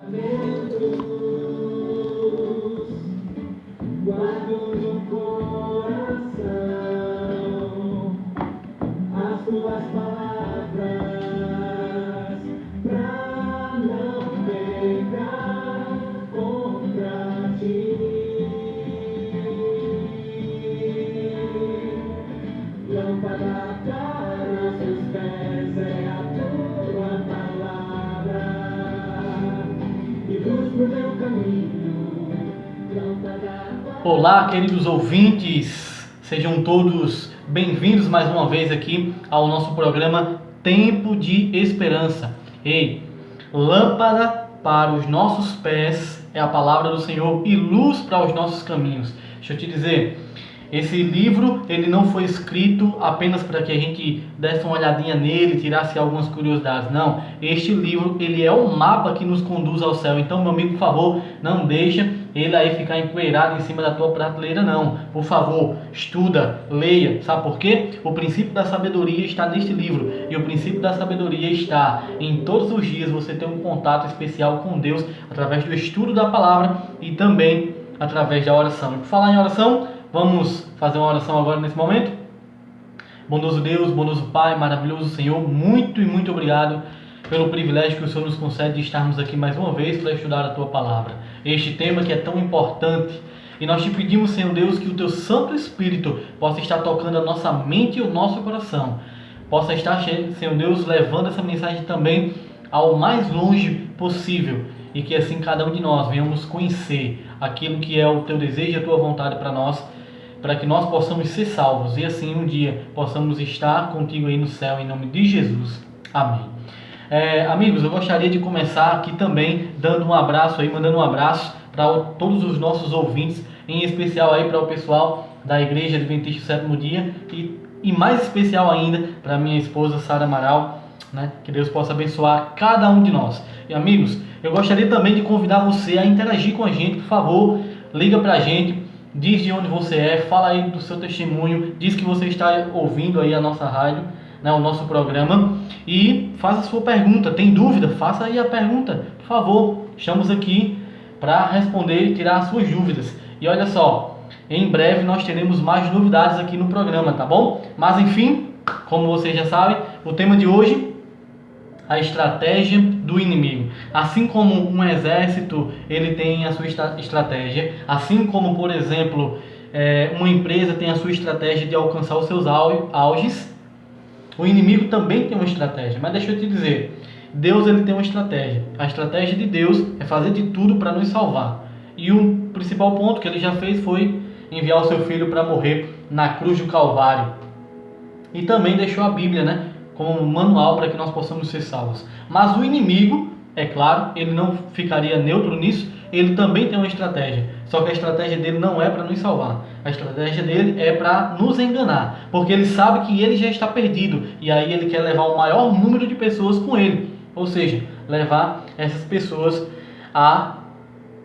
Guardo no coração as tuas palavras pra não pecar contra ti. Lâmpada para os teus pés é a tua palavra e luz pro meu caminho. Olá, queridos ouvintes, sejam todos bem-vindos mais uma vez aqui ao nosso programa Tempo de Esperança. Ei, lâmpada para os nossos pés é a palavra do Senhor e luz para os nossos caminhos. Deixa eu te dizer, esse livro ele não foi escrito apenas para que a gente desse uma olhadinha nele, tirasse algumas curiosidades. Não, este livro ele é o mapa que nos conduz ao céu. Então, meu amigo, por favor, não deixa ele aí ficar empoeirado em cima da tua prateleira, não. Por favor, estuda, leia. Sabe por quê? O princípio da sabedoria está neste livro. E o princípio da sabedoria está em todos os dias você ter um contato especial com Deus através do estudo da palavra e também através da oração. E por falar em oração, vamos fazer uma oração agora nesse momento? Bondoso Deus, bondoso Pai, maravilhoso Senhor, muito e muito obrigado pelo privilégio que o Senhor nos concede de estarmos aqui mais uma vez para estudar a Tua Palavra. Este tema que é tão importante. E nós te pedimos, Senhor Deus, que o Teu Santo Espírito possa estar tocando a nossa mente e o nosso coração. Possa estar, Senhor Deus, levando essa mensagem também ao mais longe possível. E que assim cada um de nós venhamos conhecer aquilo que é o Teu desejo e a Tua vontade para nós, para que nós possamos ser salvos e assim um dia possamos estar contigo aí no céu, em nome de Jesus. Amém. Amigos, eu gostaria de começar aqui também dando um abraço aí, mandando um abraço para todos os nossos ouvintes, em especial aí para o pessoal da Igreja Adventista do Sétimo Dia e mais especial ainda para minha esposa Sara Amaral, né? Que Deus possa abençoar cada um de nós. E amigos, eu gostaria também de convidar você a interagir com a gente, por favor, liga para a gente, diz de onde você é, fala aí do seu testemunho, diz que você está ouvindo aí a nossa rádio, né, o nosso programa, e faça a sua pergunta. Tem dúvida? Faça aí a pergunta, por favor. Estamos aqui para responder e tirar as suas dúvidas. E olha só, em breve nós teremos mais novidades aqui no programa, tá bom? Mas enfim, como vocês já sabem, o tema de hoje, a estratégia do inimigo. Assim como um exército ele tem a sua estratégia, assim como, por exemplo, uma empresa tem a sua estratégia de alcançar os seus auges, o inimigo também tem uma estratégia. Mas deixa eu te dizer, Deus ele tem uma estratégia. A estratégia de Deus é fazer de tudo para nos salvar. E o principal ponto que ele já fez foi enviar o seu filho para morrer na cruz do Calvário. E também deixou a Bíblia, né, como um manual para que nós possamos ser salvos. Mas o inimigo, é claro, ele não ficaria neutro nisso, ele também tem uma estratégia. Só que a estratégia dele não é para nos salvar. A estratégia dele é para nos enganar, porque ele sabe que ele já está perdido e aí ele quer levar o maior número de pessoas com ele, ou seja, levar essas pessoas à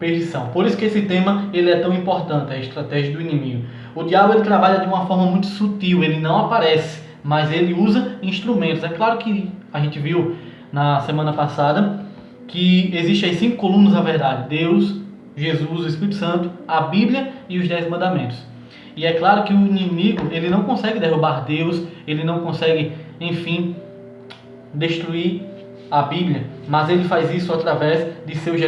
perdição. Por isso que esse tema ele é tão importante, a estratégia do inimigo. O diabo ele trabalha de uma forma muito sutil, ele não aparece, mas ele usa instrumentos. É claro que a gente viu na semana passada que existem as 5 colunas da verdade: Deus, Jesus, o Espírito Santo, a Bíblia e os 10 mandamentos. E é claro que o inimigo ele não consegue derrubar Deus, ele não consegue, enfim, destruir a Bíblia, mas ele faz isso através de seus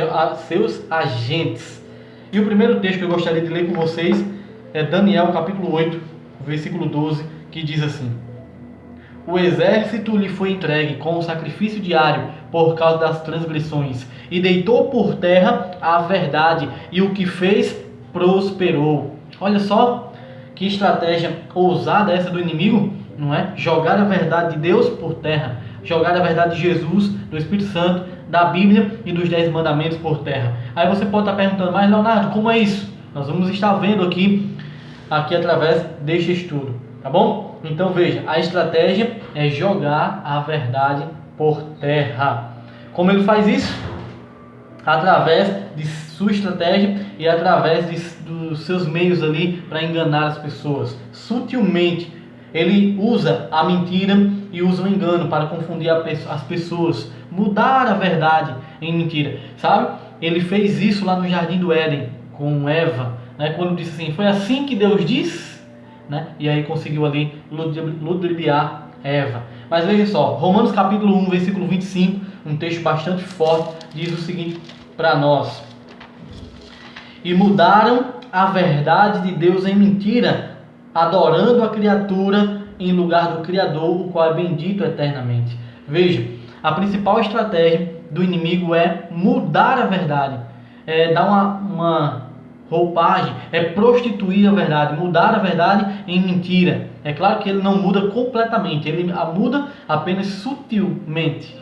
agentes. E o primeiro texto que eu gostaria de ler com vocês é Daniel capítulo 8, versículo 12, que diz assim: o exército lhe foi entregue com o sacrifício diário por causa das transgressões, e deitou por terra a verdade, e o que fez prosperou. Olha só que estratégia ousada essa do inimigo, não é? Jogar a verdade de Deus por terra, jogar a verdade de Jesus, do Espírito Santo, da Bíblia e dos 10 mandamentos por terra. Aí você pode estar perguntando, mas Leonardo, como é isso? Nós vamos estar vendo aqui através deste estudo, tá bom? Então veja, a estratégia é jogar a verdade por terra. Como ele faz isso? Através de sua estratégia e através dos seus meios ali para enganar as pessoas. Sutilmente, ele usa a mentira, e usa o engano para confundir as pessoas, mudar a verdade em mentira, sabe? Ele fez isso lá no Jardim do Éden com Eva, né? Quando disse assim, foi assim que Deus disse, né? E aí conseguiu ali ludibriar Eva. Mas veja só, Romanos capítulo 1, versículo 25, um texto bastante forte, diz o seguinte para nós: e mudaram a verdade de Deus em mentira, adorando a criatura em lugar do Criador, o qual é bendito eternamente. Veja, a principal estratégia do inimigo é mudar a verdade, é dar uma roupagem, é prostituir a verdade, mudar a verdade em mentira. É claro que ele não muda completamente, ele a muda apenas sutilmente.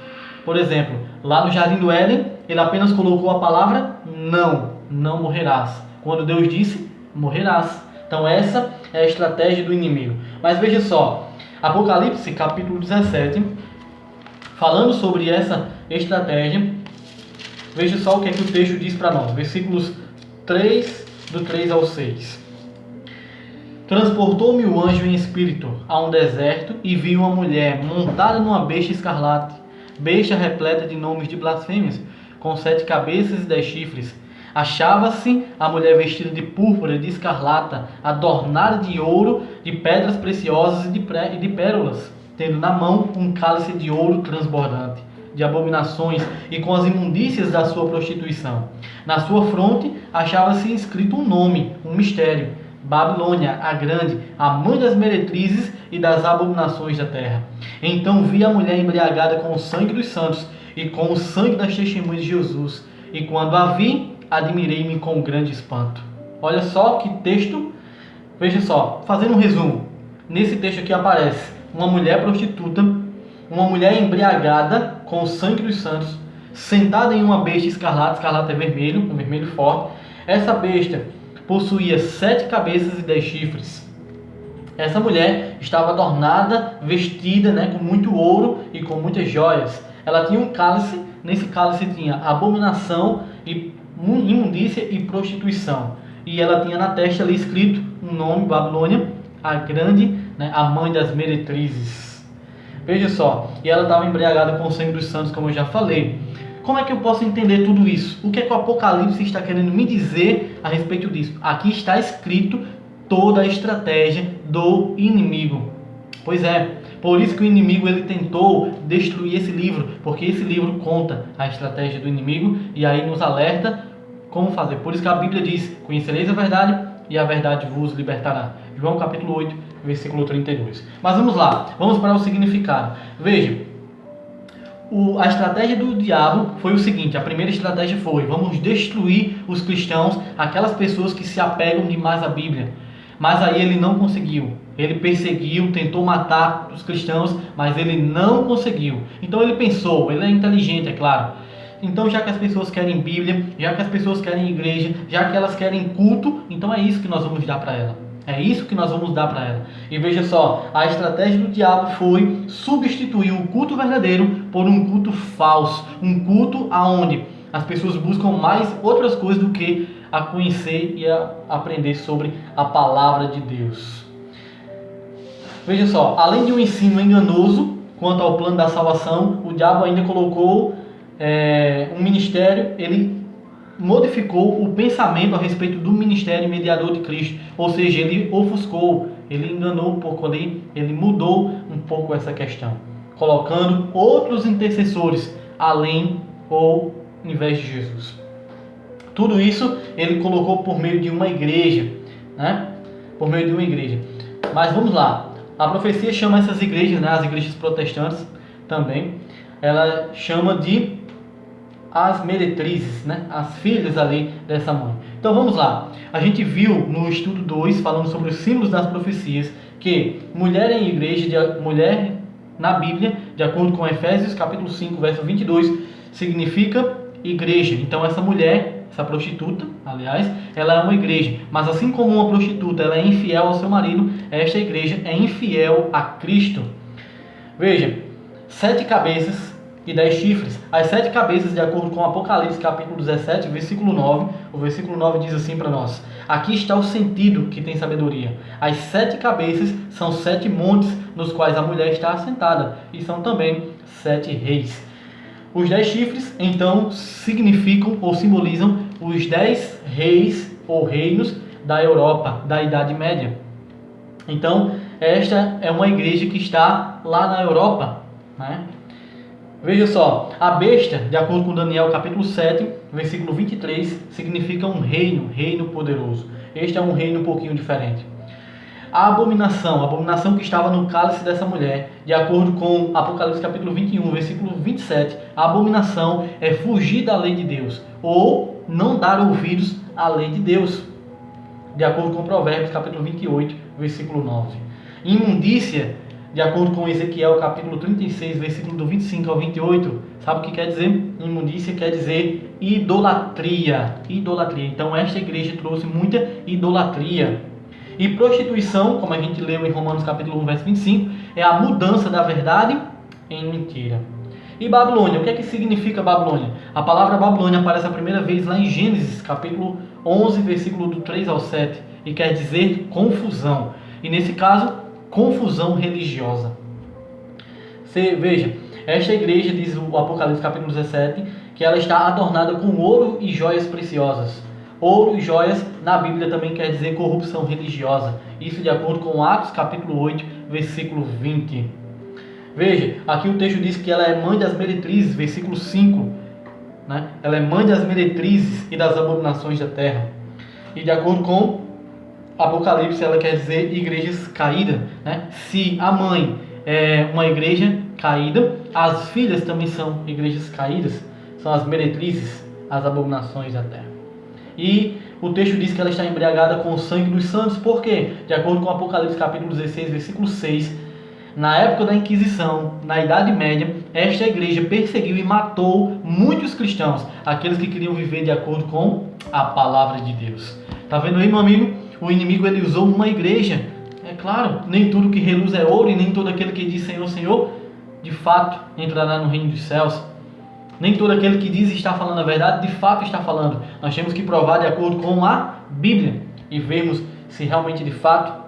Por exemplo, lá no Jardim do Éden, ele apenas colocou a palavra não morrerás. Quando Deus disse, morrerás. Então essa é a estratégia do inimigo. Mas veja só, Apocalipse capítulo 17, falando sobre essa estratégia, veja só o que é que o texto diz para nós. Versículos 3, do 3 ao 6. Transportou-me o anjo em espírito a um deserto e vi uma mulher montada numa besta escarlate, besta repleta de nomes de blasfêmias, com 7 cabeças e 10 chifres. Achava-se a mulher vestida de púrpura e de escarlata, adornada de ouro, de pedras preciosas e de pérolas, tendo na mão um cálice de ouro transbordante, de abominações e com as imundícias da sua prostituição. Na sua fronte achava-se escrito um nome, um mistério: Babilônia, a grande, a mãe das meretrizes e das abominações da terra. Então vi a mulher embriagada com o sangue dos santos e com o sangue das testemunhas de Jesus. E quando a vi, admirei-me com grande espanto. Olha só que texto. Veja só, fazendo um resumo. Nesse texto aqui aparece uma mulher prostituta, uma mulher embriagada com o sangue dos santos, sentada em uma besta escarlate. Escarlate é vermelho, um vermelho forte. Essa besta possuía 7 cabeças e 10 chifres. Essa mulher estava adornada, vestida, com muito ouro e com muitas joias. Ela tinha um cálice, nesse cálice tinha abominação, e imundícia e prostituição. E ela tinha na testa ali escrito um nome, Babilônia, a grande, a mãe das meretrizes. Veja só, e ela estava embriagada com o sangue dos santos, como eu já falei. Como é que eu posso entender tudo isso? O que é que o Apocalipse está querendo me dizer a respeito disso? Aqui está escrito toda a estratégia do inimigo. Pois é, por isso que o inimigo ele tentou destruir esse livro, porque esse livro conta a estratégia do inimigo e aí nos alerta como fazer. Por isso que a Bíblia diz: conhecereis a verdade e a verdade vos libertará. João capítulo 8, versículo 32. Mas vamos lá, vamos para o significado. Veja, a estratégia do diabo foi o seguinte: a primeira estratégia foi: vamos destruir os cristãos, aquelas pessoas que se apegam demais à Bíblia. Mas aí ele não conseguiu. Ele perseguiu, tentou matar os cristãos, mas ele não conseguiu. Então ele pensou, ele é inteligente, é claro. Então, já que as pessoas querem Bíblia, já que as pessoas querem igreja, já que elas querem culto, então é isso que nós vamos dar para ela. É isso que nós vamos dar para ela. E veja só, a estratégia do diabo foi substituir o culto verdadeiro por um culto falso. Um culto aonde as pessoas buscam mais outras coisas do que a conhecer e a aprender sobre a palavra de Deus. Veja só, além de um ensino enganoso quanto ao plano da salvação, o diabo ainda colocou um ministério, ele modificou o pensamento a respeito do ministério mediador de Cristo. Ou seja, ele ofuscou, ele enganou um pouco ali, ele mudou um pouco essa questão, colocando outros intercessores além ou em vez de Jesus. Tudo isso ele colocou por meio de uma igreja, Por meio de uma igreja. Mas vamos lá. A profecia chama essas igrejas, as igrejas protestantes também, ela chama de as meretrizes, as filhas ali dessa mãe. Então vamos lá. A gente viu no estudo 2, falando sobre os símbolos das profecias, que mulher em igreja, mulher na Bíblia, de acordo com Efésios capítulo 5, verso 22, significa igreja. Então essa mulher, essa prostituta, aliás, ela é uma igreja. Mas assim como uma prostituta ela é infiel ao seu marido, esta igreja é infiel a Cristo. Veja, 7 cabeças e 10 chifres. As 7 cabeças, de acordo com Apocalipse capítulo 17, versículo 9, o versículo 9 diz assim para nós: aqui está o sentido que tem sabedoria. As 7 cabeças são 7 montes nos quais a mulher está assentada, e são também 7 reis. Os 10 chifres, então, significam ou simbolizam os 10 reis ou reinos da Europa, da Idade Média. Então, esta é uma igreja que está lá na Europa, né? Veja só, a besta, de acordo com Daniel capítulo 7, versículo 23, significa um reino poderoso. Este é um reino um pouquinho diferente. A abominação que estava no cálice dessa mulher, de acordo com Apocalipse capítulo 21, versículo 27, a abominação é fugir da lei de Deus, ou não dar ouvidos à lei de Deus, de acordo com Provérbios capítulo 28, versículo 9. Imundícia, de acordo com Ezequiel capítulo 36, versículo do 25 ao 28, sabe o que quer dizer? Imundícia quer dizer idolatria. Então esta igreja trouxe muita idolatria. E prostituição, como a gente leu em Romanos capítulo 1, verso 25, é a mudança da verdade em mentira. E Babilônia, o que é que significa Babilônia? A palavra Babilônia aparece a primeira vez lá em Gênesis capítulo 11, versículo do 3 ao 7, e quer dizer confusão. E nesse caso, confusão religiosa. Você veja, esta igreja, diz o Apocalipse capítulo 17, que ela está adornada com ouro e joias preciosas. Ouro e joias na Bíblia também quer dizer corrupção religiosa. Isso de acordo com Atos capítulo 8, versículo 20. Veja, aqui o texto diz que ela é mãe das meretrizes, versículo 5. Né? Ela é mãe das meretrizes e das abominações da terra. E de acordo com Apocalipse, ela quer dizer igrejas caídas. Né? Se a mãe é uma igreja caída, as filhas também são igrejas caídas. São as meretrizes, as abominações da terra. E o texto diz que ela está embriagada com o sangue dos santos. Por quê? De acordo com Apocalipse capítulo 16, versículo 6, na época da Inquisição, na Idade Média, esta igreja perseguiu e matou muitos cristãos, aqueles que queriam viver de acordo com a palavra de Deus. Tá vendo aí, meu amigo? O inimigo ele usou uma igreja. É claro, nem tudo que reluz é ouro, e nem todo aquele que diz Senhor, Senhor, de fato entrará no reino dos céus. Nem todo aquele que diz estar falando a verdade, de fato está falando. Nós temos que provar de acordo com a Bíblia e vermos se realmente, de fato,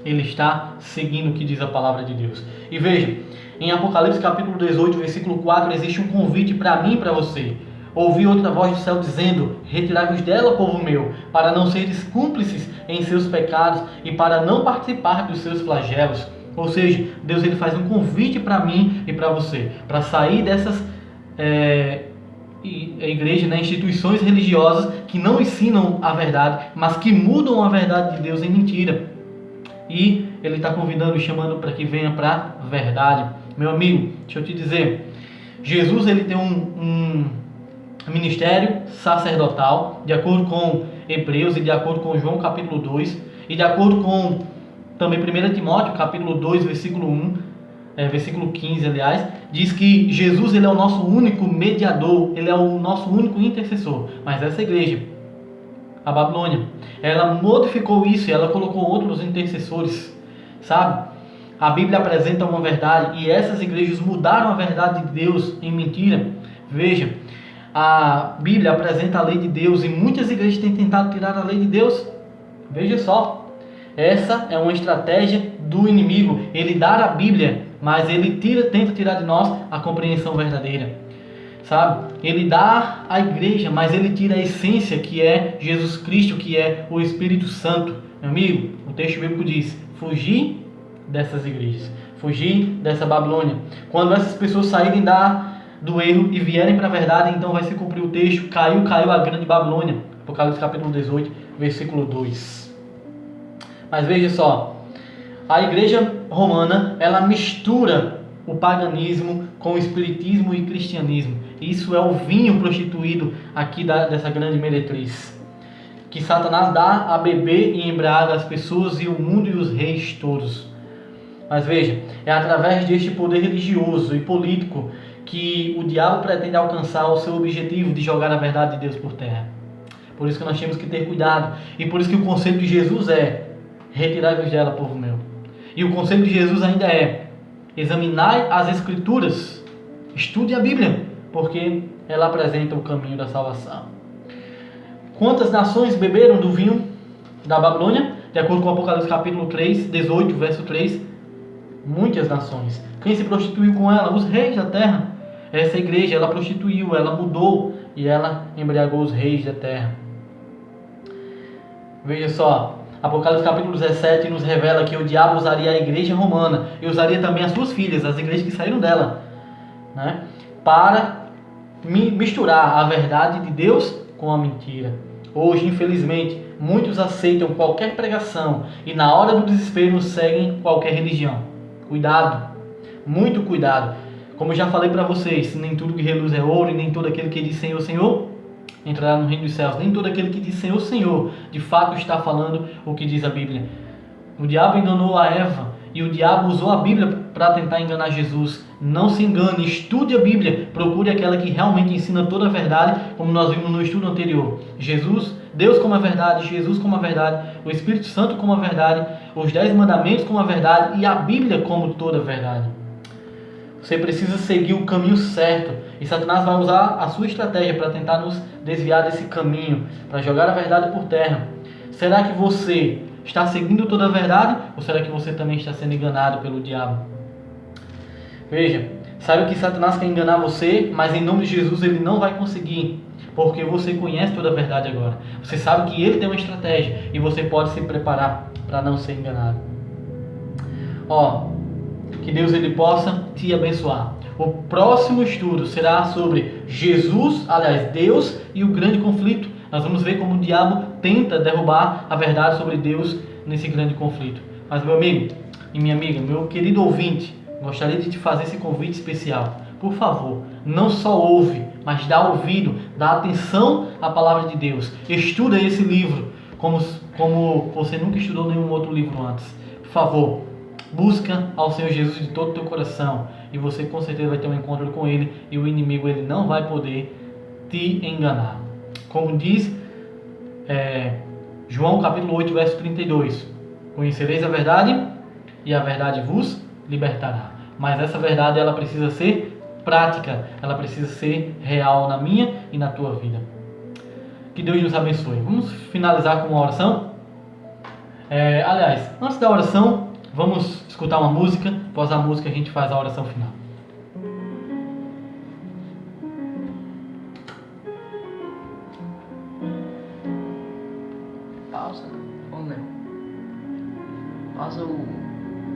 ele está seguindo o que diz a palavra de Deus. E veja, em Apocalipse capítulo 18, versículo 4, existe um convite para mim e para você. Ouvi outra voz do céu dizendo: retirai-vos dela, povo meu, para não seres cúmplices em seus pecados e para não participar dos seus flagelos. Ou seja, Deus ele faz um convite para mim e para você, para sair dessas igrejas, né, instituições religiosas que não ensinam a verdade, mas que mudam a verdade de Deus em mentira. E ele está convidando e chamando para que venha para a verdade. Meu amigo, deixa eu te dizer, Jesus ele tem um ministério sacerdotal, de acordo com Hebreus e de acordo com João capítulo 2, e de acordo com também 1 Timóteo capítulo 2, versículo 1, versículo 15, aliás, diz que Jesus ele é o nosso único mediador, ele é o nosso único intercessor. Mas essa igreja, a Babilônia, ela modificou isso e ela colocou outros intercessores, sabe? A Bíblia apresenta uma verdade e essas igrejas mudaram a verdade de Deus em mentira. Veja, a Bíblia apresenta a lei de Deus e muitas igrejas têm tentado tirar a lei de Deus. Veja só, essa é uma estratégia do inimigo, ele dá a Bíblia, mas ele tenta tirar de nós a compreensão verdadeira, sabe? Ele dá a igreja, mas ele tira a essência que é Jesus Cristo, que é o Espírito Santo. Meu amigo, o texto bíblico diz: fugir dessas igrejas, fugir dessa Babilônia. Quando essas pessoas saírem do erro e vierem para a verdade, então vai se cumprir o texto: caiu a grande Babilônia. Apocalipse capítulo 18, versículo 2. Mas veja só, a igreja romana, ela mistura o paganismo com o espiritismo e cristianismo. Isso é o vinho prostituído aqui dessa grande meretriz, que Satanás dá a beber e embriaga as pessoas e o mundo e os reis todos. Mas veja, é através deste poder religioso e político que o diabo pretende alcançar o seu objetivo de jogar a verdade de Deus por terra. Por isso que nós temos que ter cuidado. E por isso que o conselho de Jesus é: retirai-vos dela, povo meu. E o conselho de Jesus ainda é: examinai as Escrituras, Estude a Bíblia, porque ela apresenta o caminho da salvação. Quantas nações beberam do vinho da Babilônia? De acordo com Apocalipse capítulo 3, 18, verso 3. Muitas nações. Quem se prostituiu com ela? Os reis da terra. Essa igreja, ela prostituiu, ela mudou e ela embriagou os reis da terra. Veja só, Apocalipse capítulo 17 nos revela que o diabo usaria a igreja romana e usaria também as suas filhas, as igrejas que saíram dela, né, para misturar a verdade de Deus com a mentira. Hoje, infelizmente, muitos aceitam qualquer pregação e na hora do desespero seguem qualquer religião. Cuidado, muito cuidado. Como eu já falei para vocês, nem tudo que reluz é ouro e nem todo aquele que diz Senhor, Senhor entrará no reino dos céus. Nem todo aquele que diz Senhor, Senhor, de fato está falando o que diz a Bíblia. O diabo enganou a Eva e o diabo usou a Bíblia para tentar enganar Jesus. Não se engane, estude a Bíblia, procure aquela que realmente ensina toda a verdade, como nós vimos no estudo anterior. Jesus, Deus como a verdade, Jesus como a verdade, o Espírito Santo como a verdade, os 10 mandamentos como a verdade e a Bíblia como toda a verdade. Você precisa seguir o caminho certo e Satanás vai usar a sua estratégia para tentar nos desviar desse caminho, para jogar a verdade por terra. Será que você está seguindo toda a verdade ou será que você também está sendo enganado pelo diabo? Veja, sabe que Satanás quer enganar você, mas em nome de Jesus ele não vai conseguir, porque você conhece toda a verdade agora. Você sabe que ele tem uma estratégia e você pode se preparar para não ser enganado. Que Deus ele possa te abençoar. O próximo estudo será sobre Jesus, aliás, Deus e o grande conflito. Nós vamos ver como o diabo tenta derrubar a verdade sobre Deus nesse grande conflito. Mas meu amigo e minha amiga, meu querido ouvinte, gostaria de te fazer esse convite especial. Por favor, não só ouve, mas dá ouvido, dá atenção à palavra de Deus. Estuda esse livro como você nunca estudou nenhum outro livro antes. Por favor, busca ao Senhor Jesus de todo o teu coração e você com certeza vai ter um encontro com Ele e o inimigo ele não vai poder te enganar. Como diz João capítulo 8, verso 32. Conhecereis a verdade e a verdade vos libertará. Mas essa verdade ela precisa ser prática, ela precisa ser real na minha e na tua vida. Que Deus nos abençoe. Vamos finalizar com uma oração? Aliás, antes da oração, vamos escutar uma música. Após a música a gente faz a oração final. Pausa. Vamos ler. Pausa o